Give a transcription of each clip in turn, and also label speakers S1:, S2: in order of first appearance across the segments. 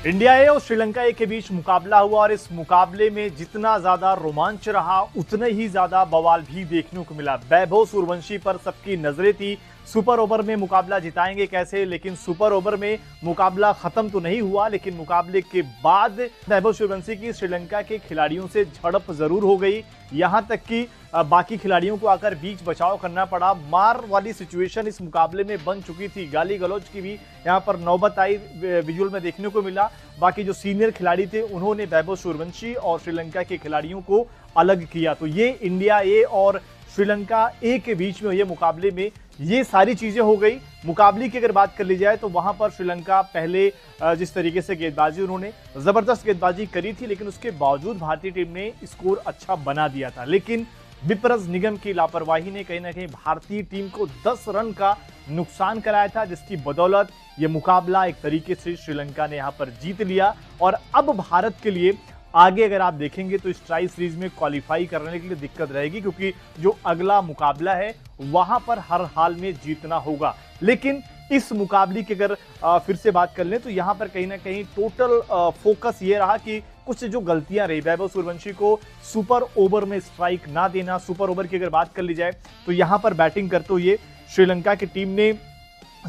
S1: India ए और श्रीलंका ए के बीच मुकाबला हुआ और इस मुकाबले में जितना ज्यादा रोमांच रहा उतने ही ज्यादा बवाल भी देखने को मिला। वैभव सूर्यवंशी पर सबकी नजरें थी। सुपर ओवर में मुकाबला जिताएंगे कैसे, लेकिन सुपर ओवर में मुकाबला खत्म तो नहीं हुआ, लेकिन मुकाबले के बाद वैभव सूर्यवंशी की श्रीलंका के खिलाड़ियों से झड़प जरूर हो गई। यहां तक कि बाकी खिलाड़ियों को आकर बीच बचाव करना पड़ा। मार वाली सिचुएशन इस मुकाबले में बन चुकी थी। गाली गलौज की भी यहां पर नौबत आई, विजुअल में देखने को मिला। बाकी जो सीनियर खिलाड़ी थे उन्होंने वैभव सूर्यवंशी और श्रीलंका के खिलाड़ियों को अलग किया। तो ये इंडिया ए और श्रीलंका ए के बीच में ये मुकाबले में ये सारी चीजें हो गई। मुकाबले की अगर बात कर ली जाए तो वहां पर श्रीलंका पहले जिस तरीके से गेंदबाजी उन्होंने जबरदस्त गेंदबाजी करी थी, लेकिन उसके बावजूद भारतीय टीम ने स्कोर अच्छा बना दिया था। लेकिन विप्रज निगम की लापरवाही ने कहीं ना कहीं भारतीय टीम को 10 रन का नुकसान कराया था, जिसकी बदौलत यह मुकाबला एक तरीके से श्रीलंका ने यहां पर जीत लिया। और अब भारत के लिए आगे अगर आप देखेंगे तो इस ट्राई सीरीज में क्वालिफाई करने के लिए दिक्कत रहेगी, क्योंकि जो अगला मुकाबला है वहां पर हर हाल में जीतना होगा। लेकिन इस मुकाबले की अगर फिर से बात कर लें तो यहां पर कहीं ना कहीं टोटल फोकस ये रहा कि कुछ जो गलतियां रही, वैभव सूर्यवंशी को सुपर ओवर में स्ट्राइक ना देना। सुपर ओवर की अगर बात कर ली जाए तो यहां पर बैटिंग करते हुए श्रीलंका की टीम ने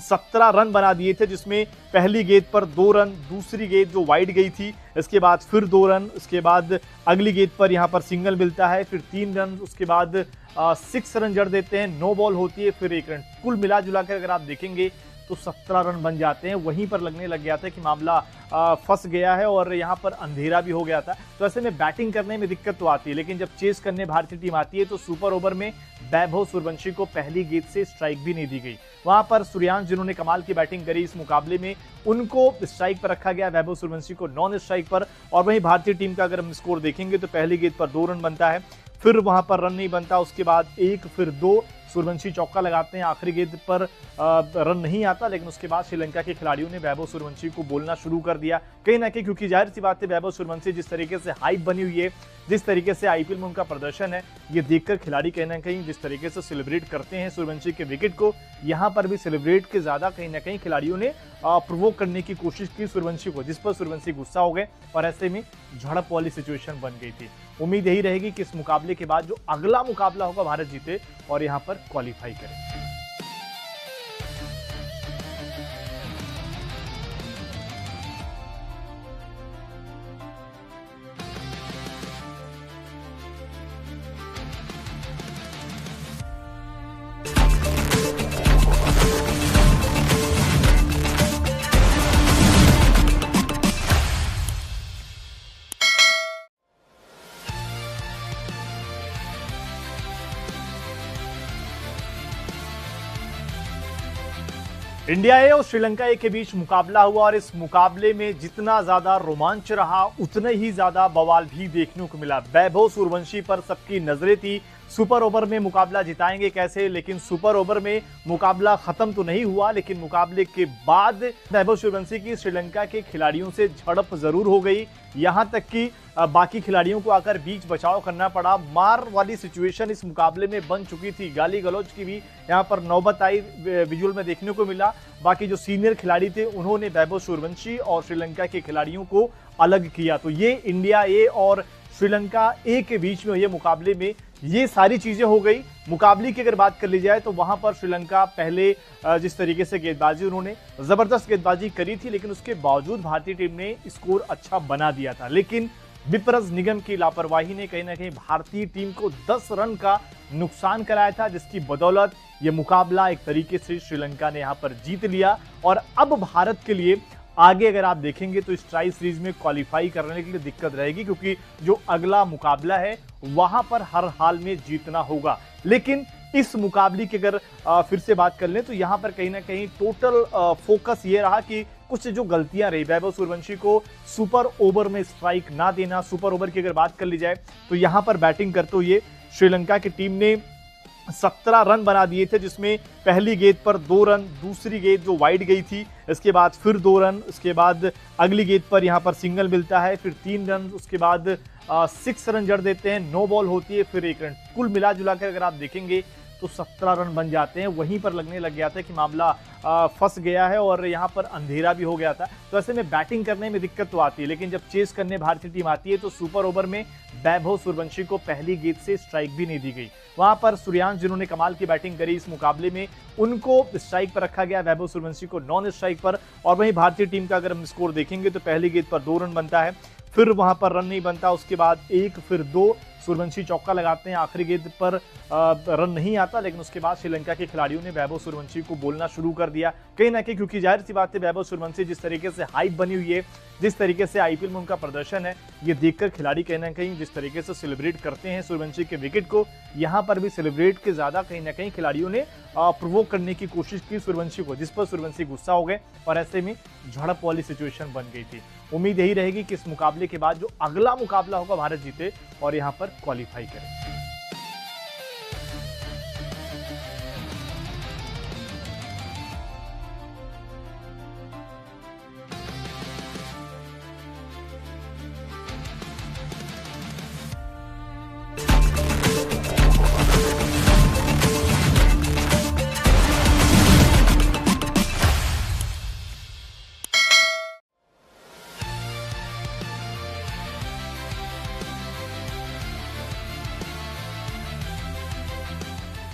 S1: 17 रन बना दिए थे, जिसमें पहली गेंद पर 2 रन, दूसरी गेंद जो वाइड गई थी इसके बाद फिर 2 रन, उसके बाद अगली गेंद पर यहां पर सिंगल मिलता है, फिर 3 रन, उसके बाद 6 रन जड़ देते हैं, नो बॉल होती है, फिर 1 रन। कुल मिला जुला कर अगर आप देखेंगे तो 17 रन बन जाते हैं। वहीं पर लगने लग गया था कि मामला फंस गया है और यहां पर अंधेरा भी हो गया था। तो ऐसे में बैटिंग करने में दिक्कत तो आती है, लेकिन जब चेस करने भारतीय टीम आती है तो सुपर ओवर में वैभव सूर्यवंशी को पहली गेंद से स्ट्राइक भी नहीं दी गई। वहां पर सूर्यांश जिन्होंने कमाल की बैटिंग करी इस मुकाबले में, उनको स्ट्राइक पर रखा गया, वैभव सूर्यवंशी को नॉन स्ट्राइक पर। और वहीं भारतीय टीम का अगर हम स्कोर देखेंगे तो पहली गेंद पर 2 रन बनता है, फिर वहां पर रन नहीं बनता, उसके बाद 1, फिर 2, सूर्यवंशी चौका लगाते हैं, आखिरी गेंद पर रन नहीं आता। लेकिन उसके बाद श्रीलंका के खिलाड़ियों ने वैभव सूर्यवंशी को बोलना शुरू कर दिया कहीं ना कहीं, क्योंकि जाहिर सी बात है वैभव सूर्यवंशी जिस तरीके से हाइप बनी हुई है, जिस तरीके से आईपीएल में उनका प्रदर्शन है, ये देखकर खिलाड़ी कहीं ना कहीं जिस तरीके से सेलिब्रेट करते हैं सूर्यवंशी के विकेट को, यहां पर भी सेलिब्रेट के ज्यादा कहीं ना कहीं खिलाड़ियों ने प्रोवोक करने की कोशिश की सूर्यवंशी को, जिस पर सूर्यवंशी गुस्सा हो गए और ऐसे में झड़प वाली सिचुएशन बन गई थी। उम्मीद यही रहेगी कि इस मुकाबले के बाद जो अगला मुकाबला होगा भारत जीते और यहां पर क्वालिफाई करे। इंडिया ए और श्रीलंका ए के बीच मुकाबला हुआ और इस मुकाबले में जितना ज्यादा रोमांच रहा उतने ही ज्यादा बवाल भी देखने को मिला। वैभव सूर्यवंशी पर सबकी नजरें थी। सुपर ओवर में मुकाबला जिताएंगे कैसे, लेकिन सुपर ओवर में मुकाबला खत्म तो नहीं हुआ, लेकिन मुकाबले के बाद वैभव सूर्यवंशी की श्रीलंका के खिलाड़ियों से झड़प जरूर हो गई। यहां तक कि बाकी खिलाड़ियों को आकर बीच बचाव करना पड़ा। मार वाली सिचुएशन इस मुकाबले में बन चुकी थी। गाली गलौज की भी यहां पर नौबत आई, विजुअल में देखने को मिला। बाकी जो सीनियर खिलाड़ी थे उन्होंने वैभव सूर्यवंशी और श्रीलंका के खिलाड़ियों को अलग किया। तो ये इंडिया ए और श्रीलंका ए के बीच में ये मुकाबले में ये सारी चीजें हो गई। मुकाबले की अगर बात कर ली जाए तो वहां पर श्रीलंका पहले जिस तरीके से गेंदबाजी उन्होंने जबरदस्त गेंदबाजी करी थी, लेकिन उसके बावजूद भारतीय टीम ने स्कोर अच्छा बना दिया था। लेकिन विप्रज निगम की लापरवाही ने कहीं ना कहीं भारतीय टीम को 10 रन का नुकसान कराया था, जिसकी बदौलत यह मुकाबला एक तरीके से श्रीलंका ने यहां पर जीत लिया। और अब भारत के लिए आगे अगर आप देखेंगे तो इस ट्राई सीरीज में क्वालिफाई करने के लिए दिक्कत रहेगी, क्योंकि जो अगला मुकाबला है वहां पर हर हाल में जीतना होगा। लेकिन इस मुकाबले की अगर फिर से बात कर लें तो यहां पर कहीं ना कहीं टोटल फोकस ये रहा कि कुछ जो गलतियां रही, वैभव सूर्यवंशी को सुपर ओवर में स्ट्राइक ना देना। सुपर ओवर की अगर बात कर ली जाए तो यहां पर बैटिंग करते हुए श्रीलंका की टीम ने 17 रन बना दिए थे, जिसमें पहली गेंद पर 2 रन, दूसरी गेंद जो वाइड गई थी इसके बाद फिर 2 रन, उसके बाद अगली गेंद पर यहां पर सिंगल मिलता है, फिर 3 रन, उसके बाद 6 रन जड़ देते हैं, नो बॉल होती है, फिर 1 रन। कुल मिला जुला कर अगर आप देखेंगे तो 17 रन बन जाते हैं। वहीं पर लगने लग गया था कि मामला फंस गया है और यहाँ पर अंधेरा भी हो गया था। तो ऐसे में बैटिंग करने में दिक्कत तो आती है, लेकिन जब चेस करने भारतीय टीम आती है तो सुपर ओवर में वैभव सूर्यवंशी को पहली गेंद से स्ट्राइक भी नहीं दी गई। वहां पर सूर्यांश जिन्होंने कमाल की बैटिंग करी इस मुकाबले में, उनको स्ट्राइक पर रखा गया, वैभव सूर्यवंशी को नॉन स्ट्राइक पर। और वहीं भारतीय टीम का अगर हम स्कोर देखेंगे तो पहली गेंद पर 2 रन बनता है, फिर वहां पर रन नहीं बनता, उसके बाद 1 फिर 2, सूर्यवंशी चौका लगाते हैं, आखिरी गेंद पर रन नहीं आता। लेकिन उसके बाद श्रीलंका के खिलाड़ियों ने वैभव सूर्यवंशी को बोलना शुरू कर दिया कहीं ना कहीं, क्योंकि जाहिर सी बात है वैभव सूर्यवंशी जिस तरीके से हाइप बनी हुई है, जिस तरीके से आईपीएल में उनका प्रदर्शन है, ये देखकर खिलाड़ी कहीं ना कहीं जिस तरीके से सेलिब्रेट करते हैं सूर्यवंशी के विकेट को, यहाँ पर भी सेलिब्रेट के ज्यादा कहीं ना कहीं खिलाड़ियों ने प्रोवोक करने की कोशिश की सूर्यवंशी को, जिस पर सूर्यवंशी गुस्सा हो गए और ऐसे में झड़प वाली सिचुएशन बन गई थी। उम्मीद यही रहेगी कि इस मुकाबले के बाद जो अगला मुकाबला होगा भारत जीते और यहाँ पर क्वालिफाई करे।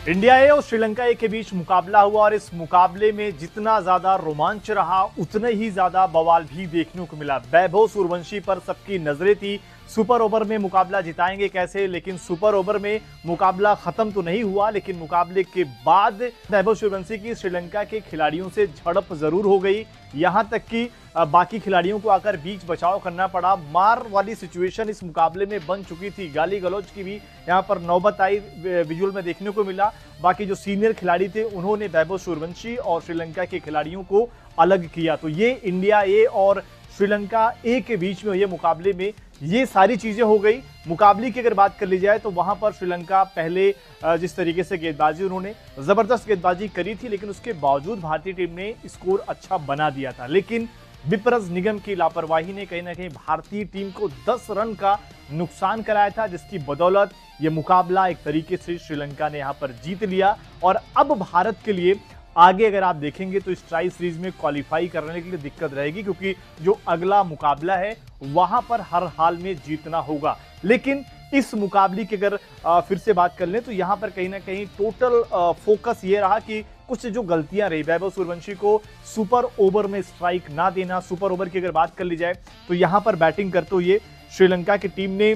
S1: इंडिया ए और श्रीलंका ए के बीच मुकाबला हुआ और इस मुकाबले में जितना ज्यादा रोमांच रहा उतने ही ज्यादा बवाल भी देखने को मिला। वैभव सूर्यवंशी पर सबकी नजरें थी, सुपर ओवर में मुकाबला जिताएंगे कैसे, लेकिन सुपर ओवर में मुकाबला खत्म तो नहीं हुआ, लेकिन मुकाबले के बाद वैभव सूर्यवंशी की श्रीलंका के खिलाड़ियों से झड़प जरूर हो गई, यहां तक कि बाकी खिलाड़ियों को आकर बीच बचाव करना पड़ा। मार वाली सिचुएशन इस मुकाबले में बन चुकी थी, गाली गलौज की भी यहां पर नौबत आई, विजुअल में देखने को मिला। बाकी जो सीनियर खिलाड़ी थे उन्होंने वैभव सूर्यवंशी और श्रीलंका के खिलाड़ियों को अलग किया। तो ये इंडिया ए और श्रीलंका ए के बीच में ये मुकाबले में ये सारी चीजें हो गई। मुकाबले की अगर बात कर ली जाए तो वहां पर श्रीलंका पहले जिस तरीके से गेंदबाजी उन्होंने जबरदस्त गेंदबाजी करी थी, लेकिन उसके बावजूद भारतीय टीम ने स्कोर अच्छा बना दिया था। लेकिन विपरस निगम की लापरवाही ने कहीं ना कहीं भारतीय टीम को 10 रन का नुकसान कराया था, जिसकी बदौलत ये मुकाबला एक तरीके से श्रीलंका ने यहां पर जीत लिया। और अब भारत के लिए आगे अगर आप देखेंगे तो इस ट्राई सीरीज में क्वालिफाई करने के लिए दिक्कत रहेगी, क्योंकि जो अगला मुकाबला है वहां पर हर हाल में जीतना होगा। लेकिन इस मुकाबले की अगर फिर से बात कर लें तो यहां पर कहीं ना कहीं टोटल फोकस ये रहा कि कुछ जो गलतियां रही, वैभव सूर्यवंशी को सुपर ओवर में स्ट्राइक ना देना। सुपर ओवर की अगर बात कर ली जाए तो यहां पर बैटिंग करते हुए श्रीलंका की टीम ने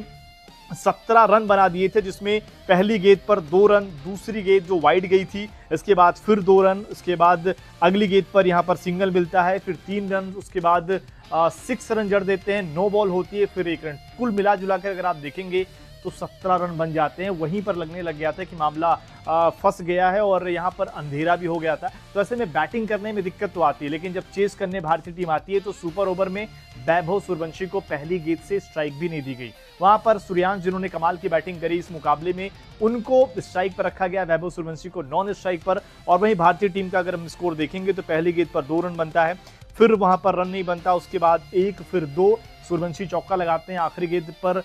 S1: 17 रन बना दिए थे, जिसमें पहली गेंद पर 2 रन, दूसरी गेंद जो वाइड गई थी इसके बाद फिर 2 रन, उसके बाद अगली गेंद पर यहां पर सिंगल मिलता है, फिर 3 रन, उसके बाद 6 रन जड़ देते हैं, 9 बॉल होती है, फिर 1 रन। कुल मिला जुला कर अगर आप देखेंगे तो 17 रन बन जाते हैं। वहीं पर लगने लग गया था कि मामला फंस गया है और यहाँ पर अंधेरा भी हो गया था। तो ऐसे में बैटिंग करने में दिक्कत तो आती है, लेकिन जब चेस करने भारतीय टीम आती है तो सुपर ओवर में वैभव सूर्यवंशी को पहली गेंद से स्ट्राइक भी नहीं दी गई। वहां पर सूर्यांश जिन्होंने कमाल की बैटिंग करी इस मुकाबले में, उनको स्ट्राइक पर रखा गया, वैभव सूर्यवंशी को नॉन स्ट्राइक पर। और वहीं भारतीय टीम का अगर हम स्कोर देखेंगे तो पहली गेंद पर 2 रन बनता है, फिर वहां पर रन नहीं बनता, उसके बाद 1 फिर 2, सूर्यवंशी चौका लगाते हैं, आखिरी गेंद पर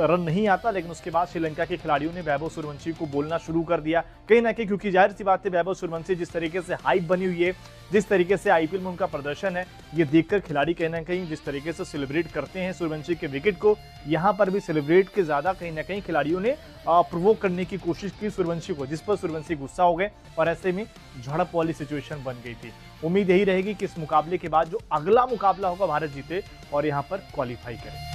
S1: रन नहीं आता। लेकिन उसके बाद श्रीलंका के खिलाड़ियों ने वैभव सूर्यवंशी को बोलना शुरू कर दिया कहीं ना कहीं, क्योंकि जाहिर सी बात है वैभव सूर्यवंशी जिस तरीके से हाइप बनी हुई है, जिस तरीके से आईपीएल में उनका प्रदर्शन है, ये देखकर खिलाड़ी कहीं ना कहीं जिस तरीके से सेलिब्रेट करते हैं सूर्यवंशी के विकेट को, यहाँ पर भी सेलिब्रेट के ज्यादा कहीं ना कहीं खिलाड़ियों ने प्रोवोक करने की कोशिश की सूर्यवंशी को, जिस पर सूर्यवंशी गुस्सा हो गए और ऐसे में झड़प वाली सिचुएशन बन गई थी। उम्मीद यही रहेगी कि इस मुकाबले के बाद जो अगला मुकाबला होगा भारत जीते और यहाँ पर क्वालिफाई करे।